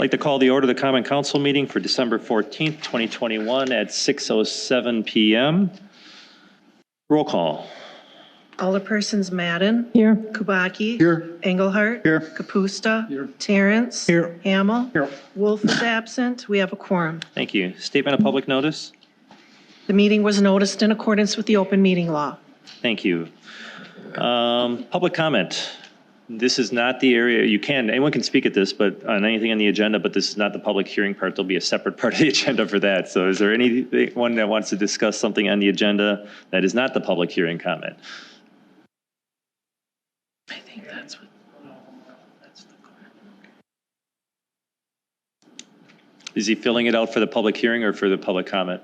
like to call the order of the Common Council meeting for December 14th, 2021 at 6:07 p.m. Roll call. Alderpersons Madden. Here. Kubaki. Here. Engelhardt. Here. Kapusta. Here. Terrence. Here. Hamel. Here. Wolf is absent. We have a quorum. Thank you. Statement of public notice. The meeting was noticed in accordance with the open meeting law. Thank you. Public comment. This is not the area, anyone can speak at this, but on anything on the agenda, but this is not the public hearing part. There'll be a separate part of the agenda for that. So is there anyone that wants to discuss something on the agenda that is not the public hearing comment? I think that's what. Is he filling it out for the public hearing or for the public comment?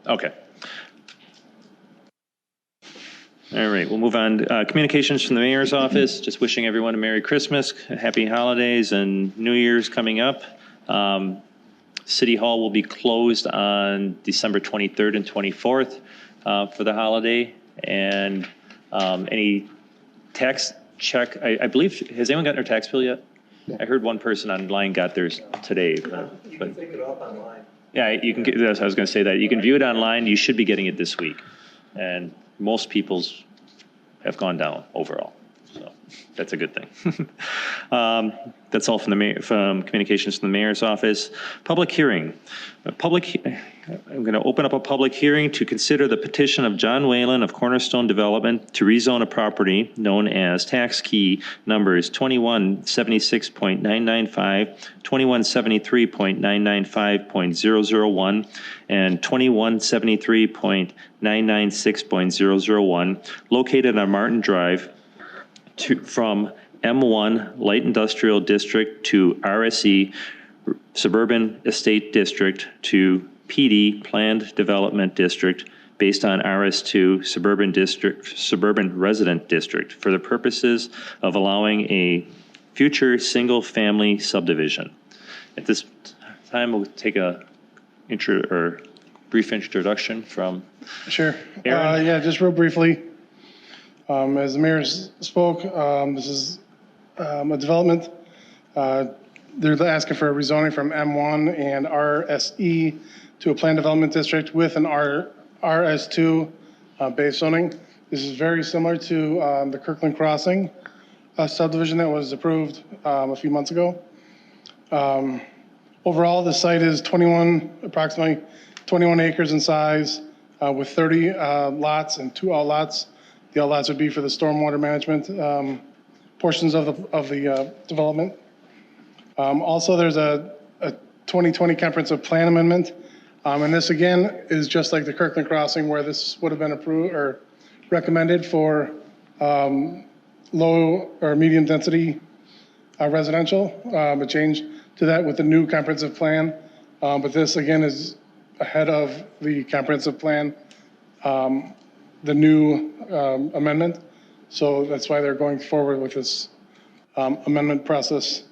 Okay. All right, we'll move on. Communications from the mayor's office. Just wishing everyone a Merry Christmas, happy holidays, and New Year's coming up. City Hall will be closed on December 23rd and 24th for the holiday. And any tax check, I believe, has anyone gotten their tax bill yet? Yeah. I heard one person online got theirs today. You can pick it up online. Yeah, you can get, I was going to say that. You can view it online. You should be getting it this week. And most people's have gone down overall. So that's a good thing. That's all from from communications from the mayor's office. Public hearing. I'm going to open up a public hearing to consider the petition of John Whalen of Cornerstone Development to rezone a property known as tax key numbers 2176.995, 2173.995.001, and 2173.996.001, located on Martin Drive, from M1 Light Industrial District to RSE Suburban Estate District to PD Planned Development District based on RS2 Suburban Resident District for the purposes of allowing a future single-family subdivision. At this time, we'll take a brief introduction from Sure. Aaron. Yeah, just real briefly. As the mayor spoke, this is a development. They're asking for a rezoning from M1 and RSE to a planned development district with an RS2 base zoning. This is very similar to the Kirkland Crossing subdivision that was approved a few months ago. Overall, the site is approximately 21 acres in size with 30 lots and 2 outlots. The outlots would be for the stormwater management portions of the development. Also, there's a 2020 comprehensive plan amendment. And this again is just like the Kirkland Crossing where this would have been approved or recommended for low or medium density residential, a change to that with the new comprehensive plan. But this again is ahead of the comprehensive plan, the new amendment. So that's why they're going forward with this amendment process.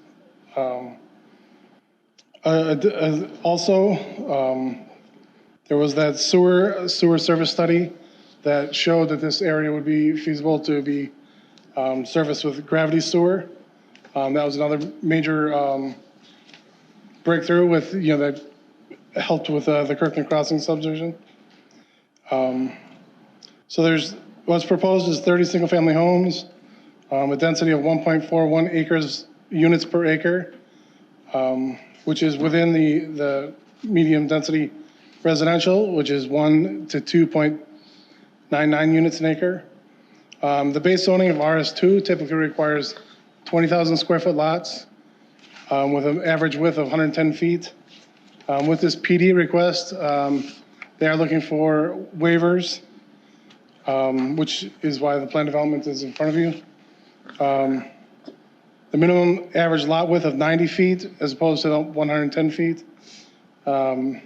Also, there was that sewer service study that showed that this area would be feasible to be serviced with gravity sewer. That was another major breakthrough with, that helped with the Kirkland Crossing subdivision. So what's proposed is 30 single-family homes, a density of 1.41 units per acre, which is within the medium density residential, which is 1 to 2.99 units an acre. The base zoning of RS2 typically requires 20,000 square foot lots with an average width of 110 feet. With this PD request, they are looking for waivers, which is why the plan development is in front of you. The minimum average lot width of 90 feet as opposed to 110 feet. Front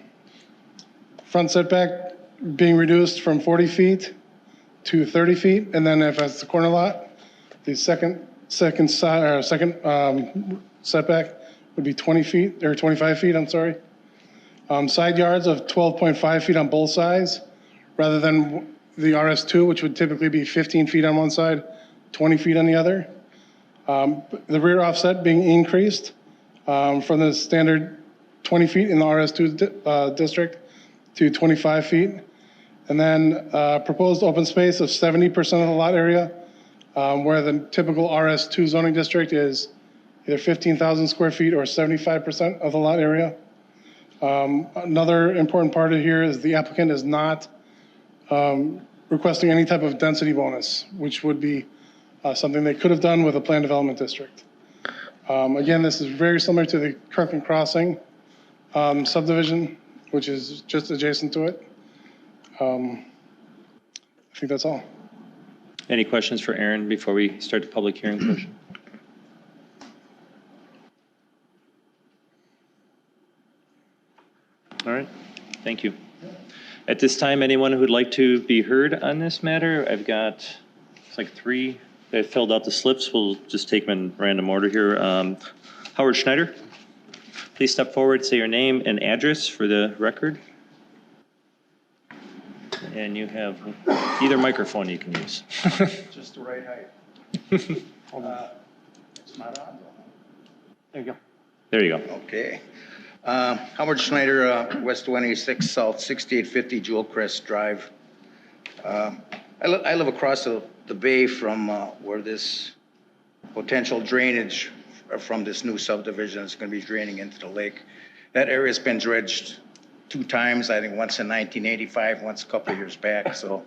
setback being reduced from 40 feet to 30 feet. And then if it's a corner lot, the second setback would be 20 feet or 25 feet, I'm sorry. Side yards of 12.5 feet on both sides rather than the RS2, which would typically be 15 feet on one side, 20 feet on the other. The rear offset being increased from the standard 20 feet in the RS2 district to 25 feet. And then proposed open space of 70% of the lot area, where the typical RS2 zoning district is either 15,000 square feet or 75% of the lot area. Another important part of here is the applicant is not requesting any type of density bonus, which would be something they could have done with a planned development district. Again, this is very similar to the Kirkland Crossing subdivision, which is just adjacent to it. I think that's all. Any questions for Aaron before we start the public hearing portion? All right, thank you. At this time, anyone who would like to be heard on this matter, I've got, it's like 3 that filled out the slips. We'll just take them in random order here. Howard Schneider, please step forward, say your name and address for the record. And you have either microphone you can use. Just the right height. It's not on. There you go. There you go. Okay. Howard Schneider, West 26 South 6850 Jewel Crest Drive. I live across the bay from where this potential drainage from this new subdivision is going to be draining into the lake. That area's been dredged 2 times, I think once in 1985, once a couple of years back. So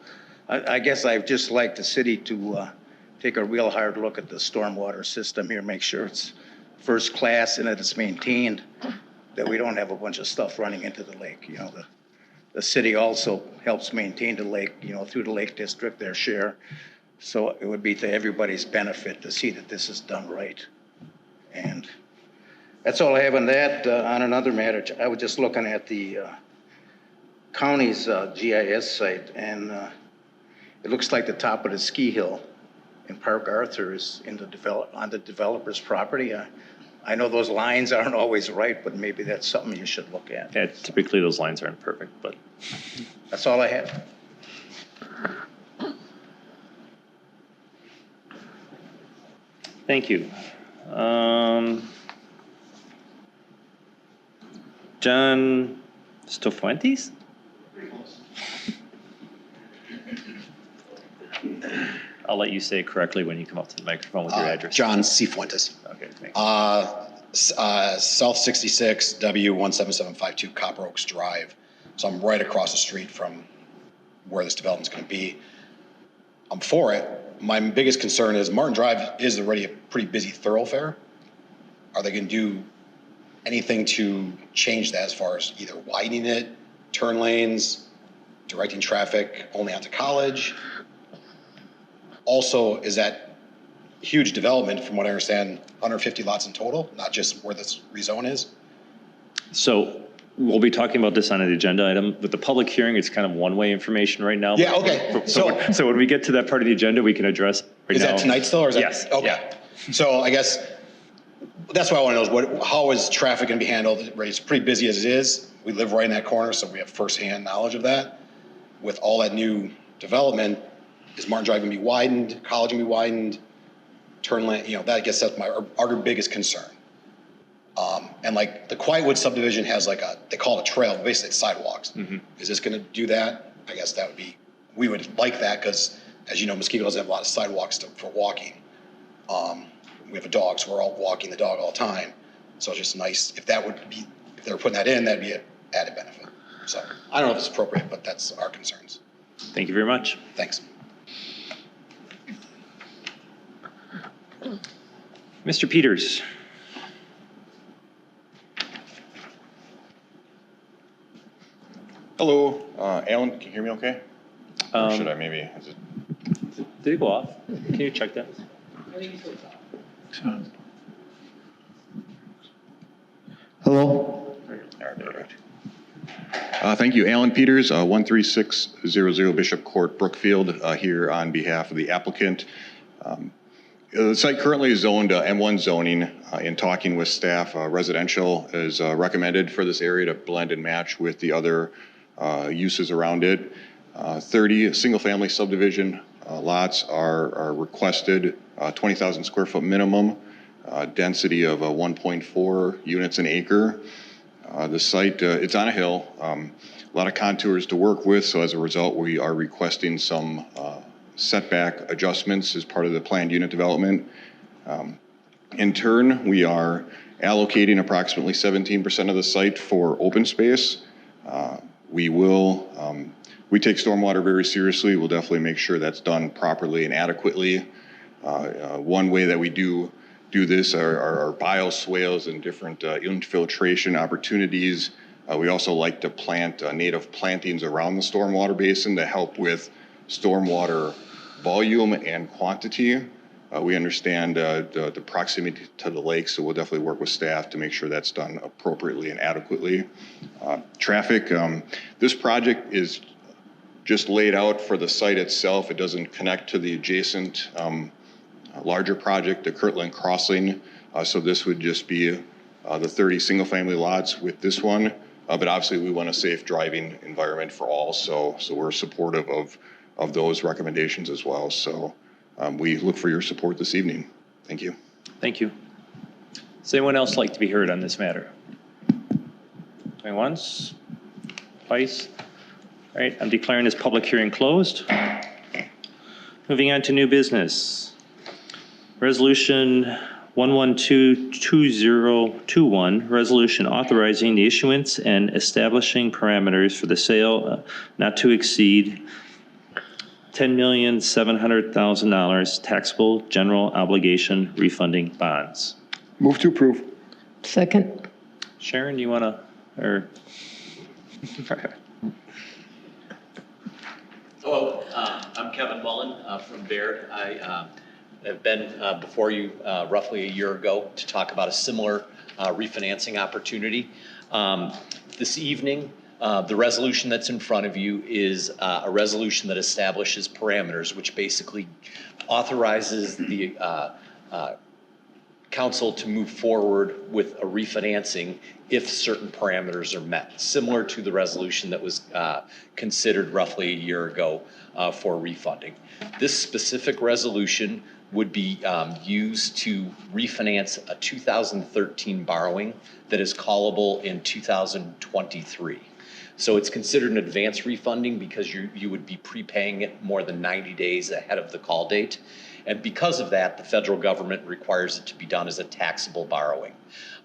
I guess I'd just like the city to take a real hard look at the stormwater system here, make sure it's first class and that it's maintained, that we don't have a bunch of stuff running into the lake. You know, the city also helps maintain the lake, you know, through the Lake District, their share. So it would be to everybody's benefit to see that this is done right. And that's all I have on that. On another matter, I was just looking at the county's GIS site, and it looks like the top of the ski hill in Park Arthur is in on the developer's property. I know those lines aren't always right, but maybe that's something you should look at. Yeah, typically those lines aren't perfect, but. That's all I have. Thank you. John Stofuentes? I'll let you say it correctly when you come up to the microphone with your address. John Cifuentes. Okay, thanks. South 66 W17752 Copper Oaks Drive. So I'm right across the street from where this development's going to be. I'm for it. My biggest concern is Martin Drive is already a pretty busy thoroughfare. Are they going to do anything to change that as far as either widening it, turn lanes, directing traffic only onto College? Also, is that huge development, from what I understand, 150 lots in total, not just where this rezone is? So we'll be talking about this on an agenda item. With the public hearing, it's kind of one-way information right now. Yeah, okay. So when we get to that part of the agenda, we can address right now. Is that tonight still, or is that? Yes. Okay. Yeah. So I guess that's what I want to know is how is traffic going to be handled? It's pretty busy as it is. We live right in that corner, so we have firsthand knowledge of that. With all that new development, is Martin Drive going to be widened? College going to be widened? Turn lane, that, I guess that's our biggest concern. And like the Quietwood subdivision has they call it a trail, but basically it's sidewalks. Mm-hmm. Is this going to do that? I guess we would like that because, as you know, Muskego doesn't have a lot of sidewalks for walking. We have a dog, so we're all walking the dog all the time. So it's just nice if they were putting that in, that'd be an added benefit. So I don't know if it's appropriate, but that's our concerns. Thank you very much. Thanks. Mr. Peters. Hello, Alan, can you hear me okay? Or should I maybe? Did it go off? Can you check that? Hello. Thank you, Alan Peters, 13600 Bishop Court, Brookfield, here on behalf of the applicant. The site currently is zoned M1 zoning. In talking with staff, residential is recommended for this area to blend and match with the other uses around it. 30 single-family subdivision lots are requested 20,000 square foot minimum, density of 1.4 units an acre. The site, it's on a hill, a lot of contours to work with, so as a result, we are requesting some setback adjustments as part of the planned unit development. In turn, we are allocating approximately 17% of the site for open space. We take stormwater very seriously. We'll definitely make sure that's done properly and adequately. One way that we do this are bioswales and different infiltration opportunities. We also like to plant native plantings around the stormwater basin to help with stormwater volume and quantity. We understand the proximity to the lake, so we'll definitely work with staff to make sure that's done appropriately and adequately. Traffic, this project is just laid out for the site itself. It doesn't connect to the adjacent larger project, the Kirtland Crossing. So this would just be the 30 single-family lots with this one. But obviously, we want a safe driving environment for all, so we're supportive of those recommendations as well. So we look for your support this evening. Thank you. Thank you. Does anyone else like to be heard on this matter? Going once? Twice? All right, I'm declaring this public hearing closed. Moving on to new business. Resolution 1122021, resolution authorizing the issuance and establishing parameters for the sale not to exceed $10,700,000 taxable general obligation refunding bonds. Move to approve. Second. Sharon, do you want to, or? Hello, I'm Kevin Mullen from Baird. I have been before you roughly a year ago to talk about a similar refinancing opportunity. This evening, the resolution that's in front of you is a resolution that establishes parameters, which basically authorizes the council to move forward with a refinancing if certain parameters are met, similar to the resolution that was considered roughly a year ago for refunding. This specific resolution would be used to refinance a 2013 borrowing that is callable in 2023. So it's considered an advance refunding because you would be prepaying it more than 90 days ahead of the call date. And because of that, the federal government requires it to be done as a taxable borrowing.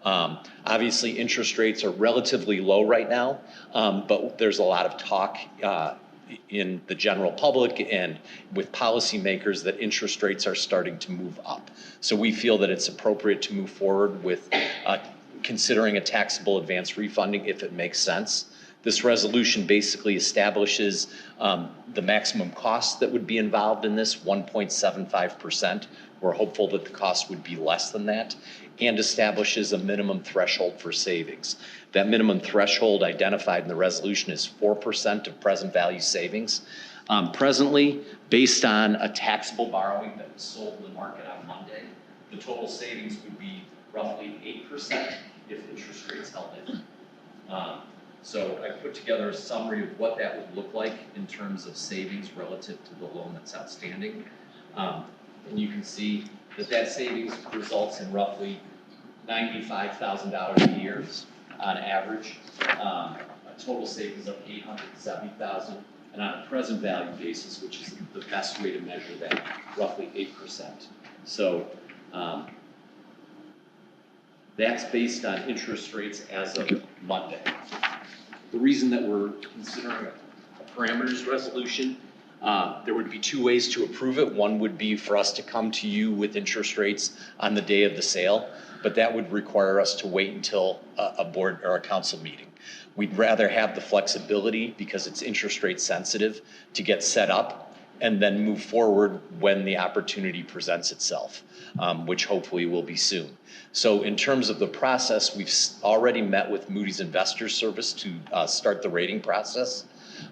Obviously, interest rates are relatively low right now, but there's a lot of talk in the general public and with policymakers that interest rates are starting to move up. So we feel that it's appropriate to move forward with considering a taxable advance refunding if it makes sense. This resolution basically establishes the maximum cost that would be involved in this, 1.75%. We're hopeful that the cost would be less than that, and establishes a minimum threshold for savings. That minimum threshold identified in the resolution is 4% of present value savings. Presently, based on a taxable borrowing that was sold in the market on Monday, the total savings would be roughly 8% if interest rates held in. So I put together a summary of what that would look like in terms of savings relative to the loan that's outstanding. And you can see that savings results in roughly $95,000 a year on average, a total savings of $870,000, and on a present value basis, which is the best way to measure that, roughly 8%. So that's based on interest rates as of Monday. The reason that we're considering a parameters resolution, there would be two ways to approve it. One would be for us to come to you with interest rates on the day of the sale, but that would require us to wait until a board or a council meeting. We'd rather have the flexibility, because it's interest rate sensitive, to get set up and then move forward when the opportunity presents itself, which hopefully will be soon. So in terms of the process, we've already met with Moody's Investors Service to start the rating process.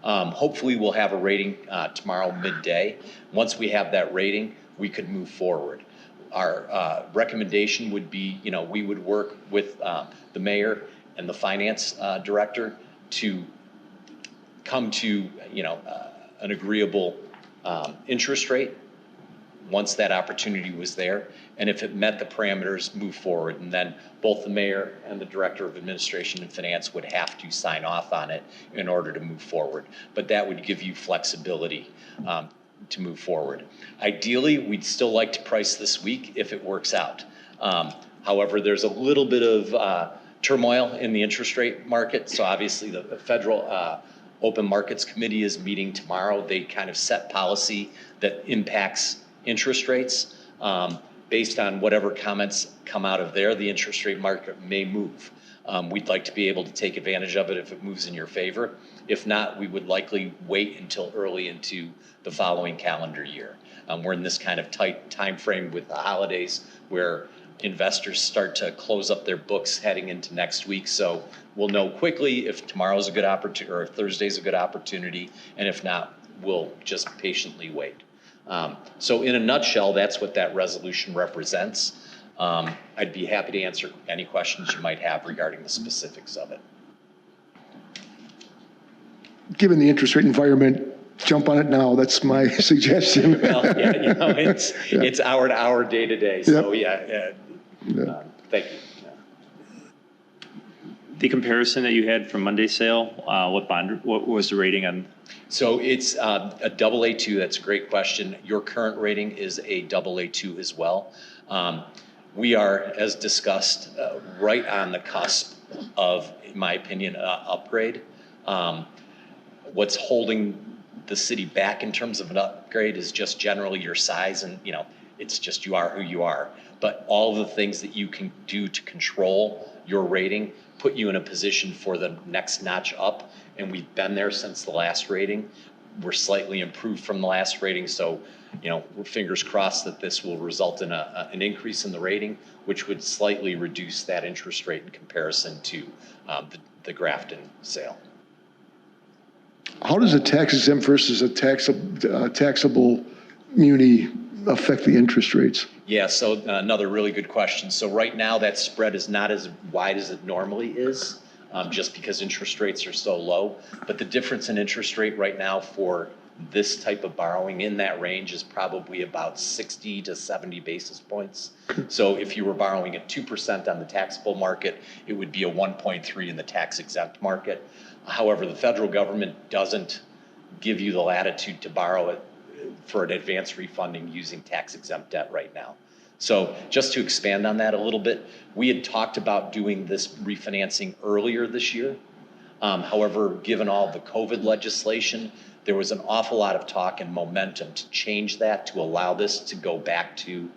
Hopefully we'll have a rating tomorrow midday. Once we have that rating, we could move forward. Our recommendation would be, we would work with the mayor and the finance director to come to, an agreeable interest rate once that opportunity was there. And if it met the parameters, move forward. And then both the mayor and the director of administration and finance would have to sign off on it in order to move forward. But that would give you flexibility to move forward. Ideally, we'd still like to price this week if it works out. However, there's a little bit of turmoil in the interest rate market. So obviously the Federal Open Markets Committee is meeting tomorrow. They kind of set policy that impacts interest rates. Based on whatever comments come out of there, the interest rate market may move. We'd like to be able to take advantage of it if it moves in your favor. If not, we would likely wait until early into the following calendar year. We're in this kind of tight time frame with the holidays where investors start to close up their books heading into next week. So we'll know quickly if tomorrow's a good opportunity or if Thursday's a good opportunity. And if not, we'll just patiently wait. So in a nutshell, that's what that resolution represents. I'd be happy to answer any questions you might have regarding the specifics of it. Given the interest rate environment, jump on it now. That's my suggestion. Well, yeah, you know, it's hour to hour, day to day. So yeah. Thank you. The comparison that you had from Monday's sale, what was the rating on? So it's a AA2. That's a great question. Your current rating is a AA2 as well. We are, as discussed, right on the cusp of, in my opinion, upgrade. What's holding the city back in terms of an upgrade is just generally your size, and you know, it's just you are who you are. But all of the things that you can do to control your rating put you in a position for the next notch up. And we've been there since the last rating. We're slightly improved from the last rating. So, you know, we're fingers crossed that this will result in an increase in the rating, which would slightly reduce that interest rate in comparison to the Grafton sale. How does a tax exempt versus a taxable muni affect the interest rates? Yeah, so another really good question. So right now that spread is not as wide as it normally is, just because interest rates are so low. But the difference in interest rate right now for this type of borrowing in that range is probably about 60 to 70 basis points. So if you were borrowing at 2% on the taxable market, it would be a 1.3 in the tax exempt market. However, the federal government doesn't give you the latitude to borrow it for an advance refunding using tax exempt debt right now. So just to expand on that a little bit, we had talked about doing this refinancing earlier this year. However, given all the COVID legislation, there was an awful lot of talk and momentum to change that to allow this to go back to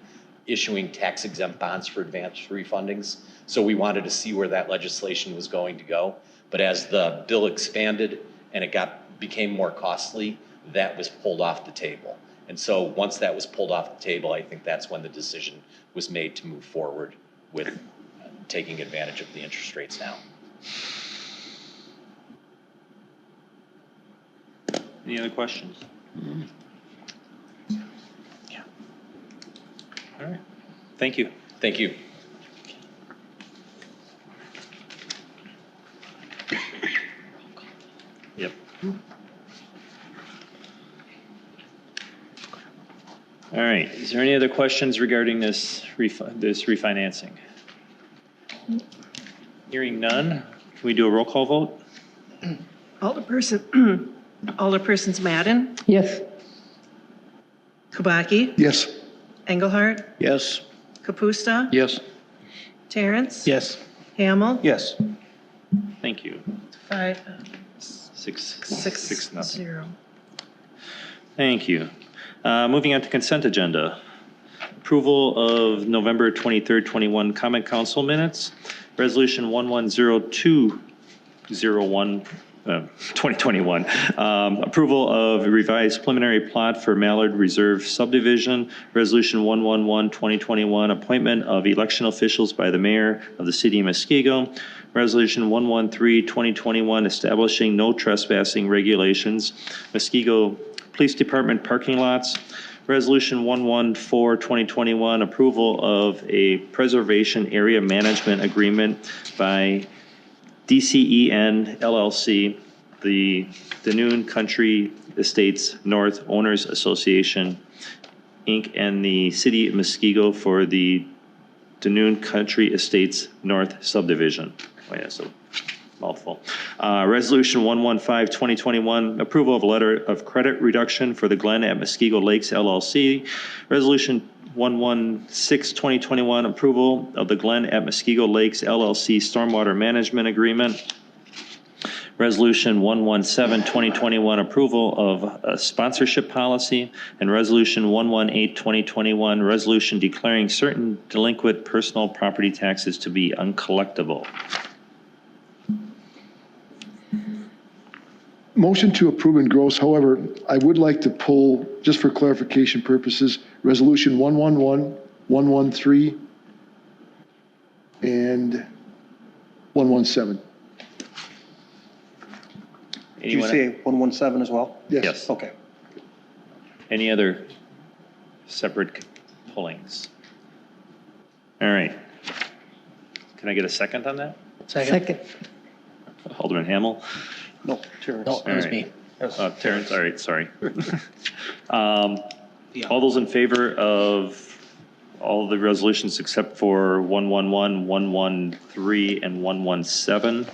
issuing tax exempt bonds for advance refundings. So we wanted to see where that legislation was going to go. But as the bill expanded and it became more costly, that was pulled off the table. And so once that was pulled off the table, I think that's when the decision was made to move forward with taking advantage of the interest rates now. Any other questions? Yeah. All right. Thank you. Thank you. Yep. All right. Is there any other questions regarding this refinancing? Hearing none, can we do a roll call vote? Alderpersons Madden, Yes. Kubaki, Yes. Engelhardt, Yes. Kapusta, Yes. Terrence. Yes. Hamel. Yes. Thank you. 5, Six, nothing. 0. Thank you. Moving on to consent agenda. Approval of November 23rd, 21 Common Council minutes. Resolution 110201, 2021. Approval of revised preliminary plot for Mallard Reserve subdivision. Resolution 111-2021, appointment of election officials by the mayor of the city of Muskego. Resolution 113-2021, establishing no trespassing regulations. Muskego Police Department parking lots. Resolution 114-2021, approval of a preservation area management agreement by DCEN LLC the Danoon Country Estates North Owners Association, Inc., and the City of Muskego for the Danoon Country Estates North subdivision. Wait, that's a mouthful. Resolution 115-2021, approval of letter of credit reduction for the Glen at Muskego Lakes LLC. Resolution 116-2021, approval of the Glen at Muskego Lakes LLC Stormwater Management Agreement. Resolution 117-2021, approval of a sponsorship policy, and Resolution 118-2021, resolution declaring certain delinquent personal property taxes to be uncollectible. Motion to approve and gross. However, I would like to pull, just for clarification purposes, Resolution 111, 113, and 117. Did you say 117 as well? Yes. Okay. Any other separate pullings? All right. Can I get a second on that? Second. Alderman Hamel? No, Terrence. No, it was All right. me. Terrence, all right, sorry. All those in favor of all the resolutions except for 111, 113, and 117,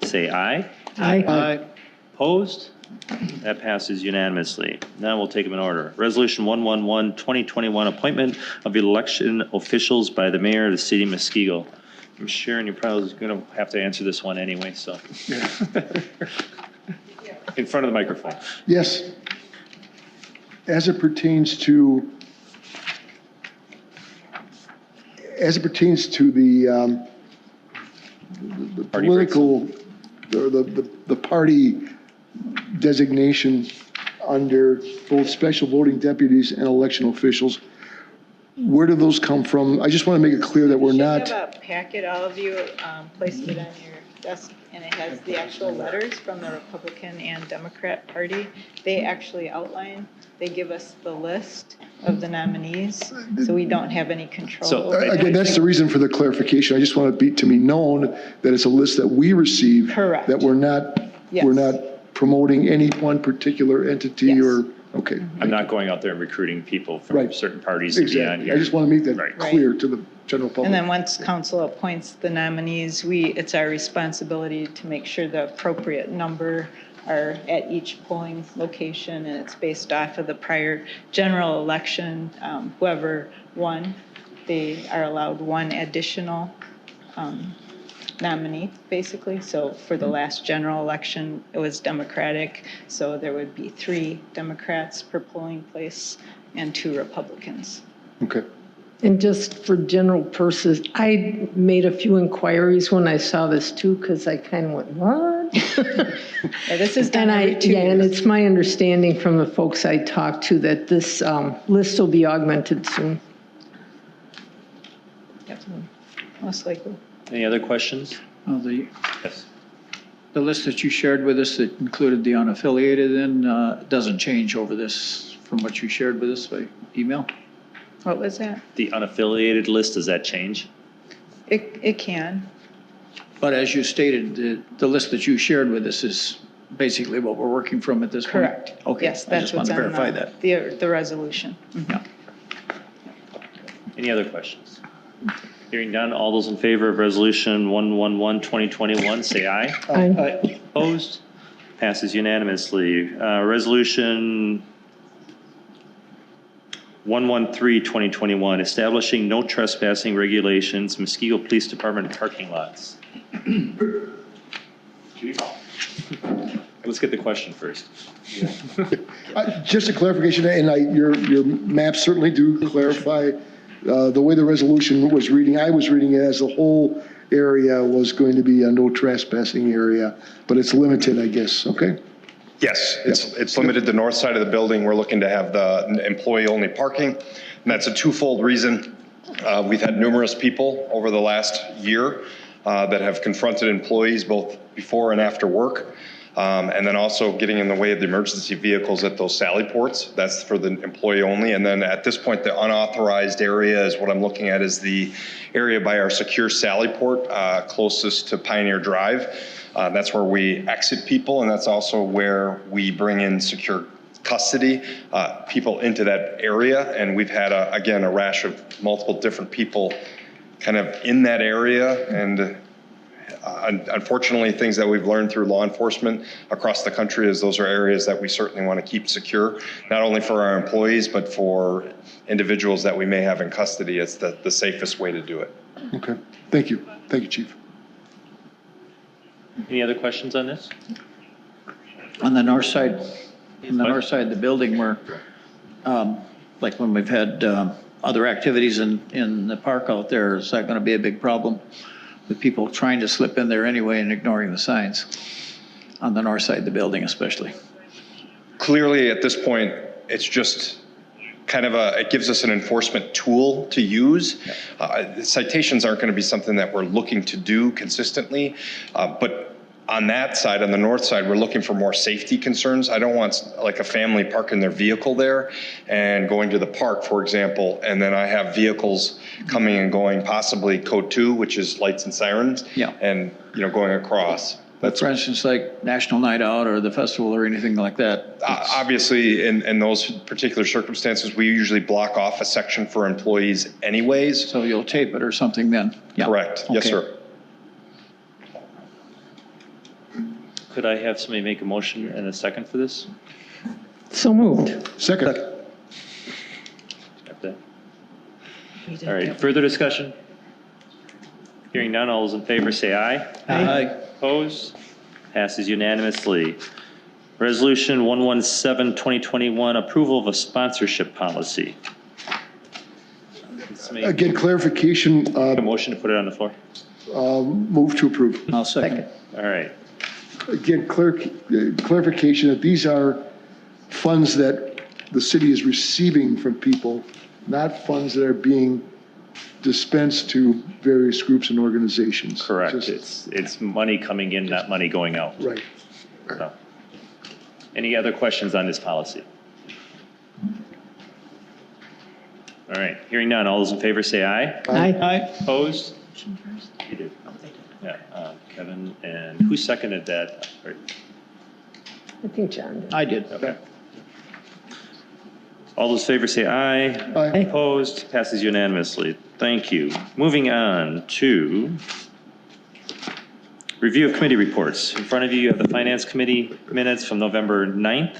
say aye. Aye. Opposed? That passes unanimously. Now we'll take them in order. Resolution 111-2021, appointment of election officials by the mayor of the city of Muskego. I'm Sharon, you're probably going to have to answer this one anyway, so. In front of the microphone. Yes. As it pertains to the Party political, the party designation under both special voting deputies and election officials, where do those come from? I just want to make it clear that we're not. You should have a packet, all of you, placed it on your desk, and it has the actual letters from the Republican and Democrat Party. They actually outline, they give us the list of the nominees, so we don't have any control. So, over that. Again, that's the reason for the clarification. I just want it to be known that it's a list that we receive. Correct. That we're not promoting any one particular entity Yes. or, okay. I'm not going out there and recruiting people from Right. certain parties to be on Exactly. here. I just want to make that Right. clear to the general public. And then once council appoints the nominees, it's our responsibility to make sure the appropriate number are at each polling location, and it's based off of the prior general election. Whoever won, they are allowed one additional nominee, basically. So for the last general election, it was Democratic, so there would be 3 Democrats per polling place and 2 Republicans. Okay. And just for general purposes, I made a few inquiries when I saw this too, because I kind of went, what? Yeah, this is done And every 2 years. and it's my understanding from the folks I talked to that this list will be augmented soon. Yep, most likely. Any other questions? The Yes. list that you shared with us that included the unaffiliated then doesn't change over this from what you shared with us by email? What was that? The unaffiliated list, does that change? It can. But as you stated, the list that you shared with us is basically what we're working from at this point? Correct. Okay. Yes, I that's just wanted what's to on verify that. the resolution. Yeah. Any other questions? Hearing none, all those in favor of resolution 111-2021, say aye. Aye. Opposed? Passes unanimously. Resolution 113-2021, establishing no trespassing regulations, Muskego Police Department parking lots. Let's get the question first. Just a clarification, and your maps certainly do clarify the way the resolution was reading. I was reading it as the whole area was going to be a no trespassing area, but it's limited, I guess, okay? Yes, it's limited. The north side of the building, we're looking to have the employee-only parking, and that's a twofold reason. We've had numerous people over the last year that have confronted employees both before and after work And then also getting in the way of the emergency vehicles at those sally ports. That's for the employee only. And then at this point, the unauthorized area is what I'm looking at is the area by our secure sally port closest to Pioneer Drive. That's where we exit people, and that's also where we bring in secure custody people into that area. And we've had, again, a rash of multiple different people kind of in that area. And unfortunately, things that we've learned through law enforcement across the country is those are areas that we certainly want to keep secure, not only for our employees, but for individuals that we may have in custody. It's the safest way to do it. Okay, thank you. Thank you, Chief. Any other questions on this? On the north side of the building where, like when we've had other activities in the park out there, is that going to be a big problem with people trying to slip in there anyway and ignoring the signs on the north side of the building especially? Clearly, at this point, it's just kind of it gives us an enforcement tool to use. Citations aren't going to be something that we're looking to do consistently, but on that side, on the north side, we're looking for more safety concerns. I don't want like a family parking their vehicle there and going to the park, for example, and then I have vehicles coming and going, possibly code 2, which is lights and sirens, and going across. But for instance, like National Night Out or the festival or anything like that? Obviously, in those particular circumstances, we usually block off a section for employees anyways. So you'll tape it or something then? Yeah. Correct. Okay. Yes, sir. Could I have somebody make a motion and a second for this? So moved. Second. Got that? All right, further discussion? Hearing none, all those in favor say aye. Aye. Opposed? Passes unanimously. Resolution 117, 2021, approval of a sponsorship policy. Again, clarification, A motion to put it on the floor? move to approve. I'll second. All right. Again, clarification that these are funds that the city is receiving from people, not funds that are being dispensed to various groups and organizations. Correct. Just- It's money coming in, not money going out. Right. So, any other questions on this policy? All right, hearing none, all those in favor say aye. Aye. Opposed? You did. Yeah, Kevin, and who seconded that? I think John did. I did. Okay. All those in favor say aye. Aye. Opposed? Passes unanimously. Thank you. Moving on to review of committee reports. In front of you have the Finance Committee minutes from November 9th,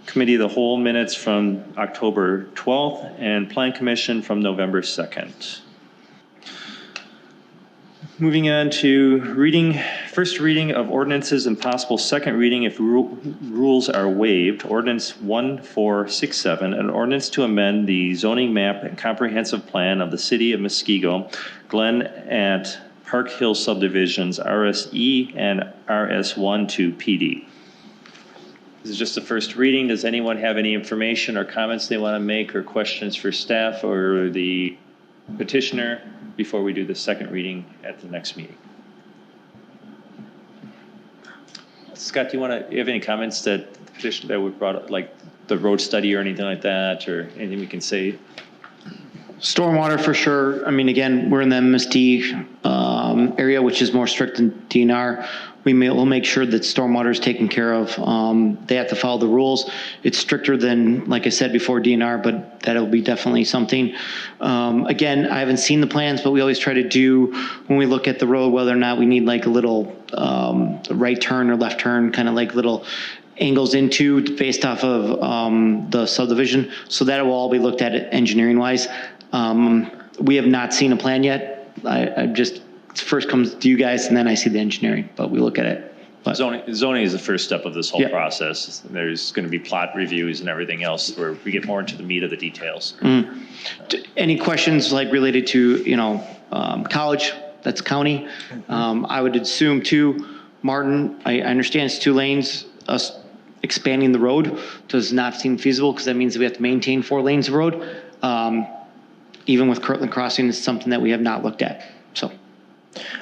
Committee of the Whole minutes from October 12th, and Plan Commission from November 2nd. Moving on to first reading of ordinances and possible second reading if rules are waived. Ordinance 1467, an ordinance to amend the zoning map and comprehensive plan of the city of Muskego, Glen at Park Hill subdivisions, RSE and RS1 to PD. This is just the first reading. Does anyone have any information or comments they want to make or questions for staff or the petitioner before we do the second reading at the next meeting? Scott, do you have any comments that the petition that we brought up, like the road study or anything like that, or anything we can say? Stormwater for sure. I mean, again, we're in the MSD area, which is more strict than DNR. We'll make sure that stormwater is taken care of. They have to follow the rules. It's stricter than, like I said before, DNR, but that'll be definitely something. Again, I haven't seen the plans, but we always try to do, when we look at the road, whether or not we need like a little right turn or left turn, kind of like little angles into based off of the subdivision. So that will all be looked at engineering wise. We have not seen a plan yet. I just first comes to you guys and then I see the engineering, but we look at it. But Zoning is the first step of this whole Yeah. process. There's going to be plot reviews and everything else where we get more into the meat of the details. Any questions like related to, college, that's county. I would assume too, Martin, I understand it's 2 lanes. Us expanding the road does not seem feasible because that means that we have to maintain 4 lanes of road. Even with Kirtland Crossing, it's something that we have not looked at, so.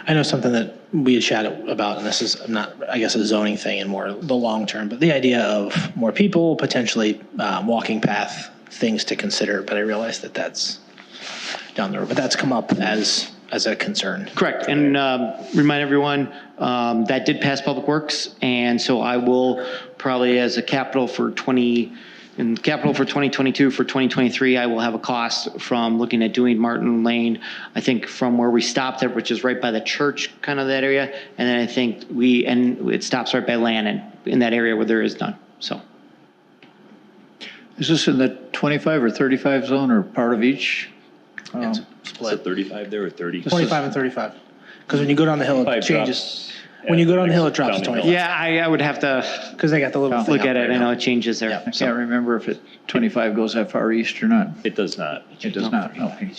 I know something that we had chatted about, and this is not, I guess, a zoning thing and more the long term, but the idea of more people, potentially walking path, things to consider, but I realize that that's down the road, but that's come up as a concern. Correct, and remind everyone, that did pass Public Works, and so I will probably, as a capital for 2022, for 2023, I will have a cost from looking at doing Martin Lane, I think from where we stopped there, which is right by the church, kind of that area, and then I think it stops right by Lannon, in that area where there is none, so. Is this in the 25 or 35 zone or part of each? It's Is split. it 35 there or 30? 25 and 35. Because when you go down the hill, it 25 changes. drops When you go down the hill, it next drops to down the 25. Yeah, I would have to Because they got the little thing look out at it, there I know now. it changes there. I can't remember if 25 goes that far east or not. It does not, It does not, okay.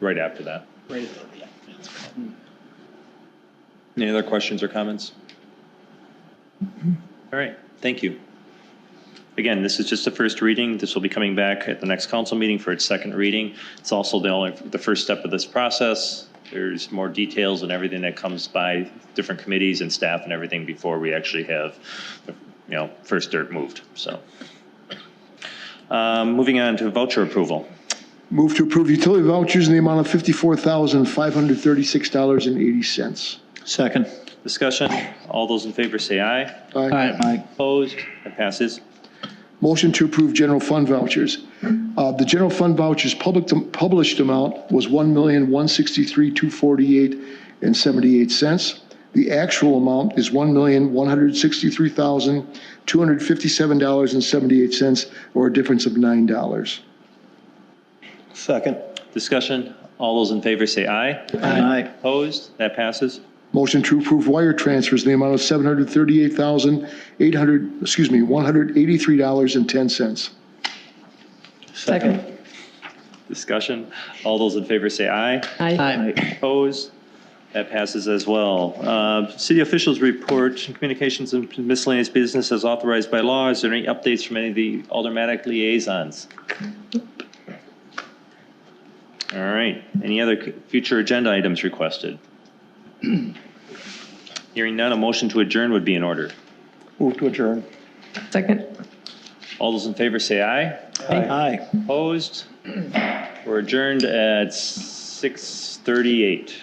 right after that. Right, yeah, that's correct. Any other questions or comments? All right, thank you. Again, this is just a first reading. This will be coming back at the next council meeting for its second reading. It's also the first step of this process. There's more details and everything that comes by different committees and staff and everything before we actually have, first dirt moved, so. Moving on to voucher approval. Move to approve utility vouchers in the amount of $54,536.80. Second. Discussion, all those in favor say aye. Aye. Opposed, that passes. Motion to approve general fund vouchers. The general fund vouchers published amount was $1,163,248.78. The actual amount is $1,163,257.78, or a difference of $9. Second. Discussion, all those in favor say aye. Aye. Opposed, that passes. Motion to approve wire transfers in the amount of $183,10. Second. Discussion, all those in favor say aye. Aye. Opposed, that passes as well. City officials report communications and miscellaneous business as authorized by law. Is there any updates from any of the aldermanic liaisons? All right, any other future agenda items requested? Hearing none, a motion to adjourn would be in order. Move to adjourn. Second. All those in favor say aye. Aye. Opposed? We're adjourned at 6:38.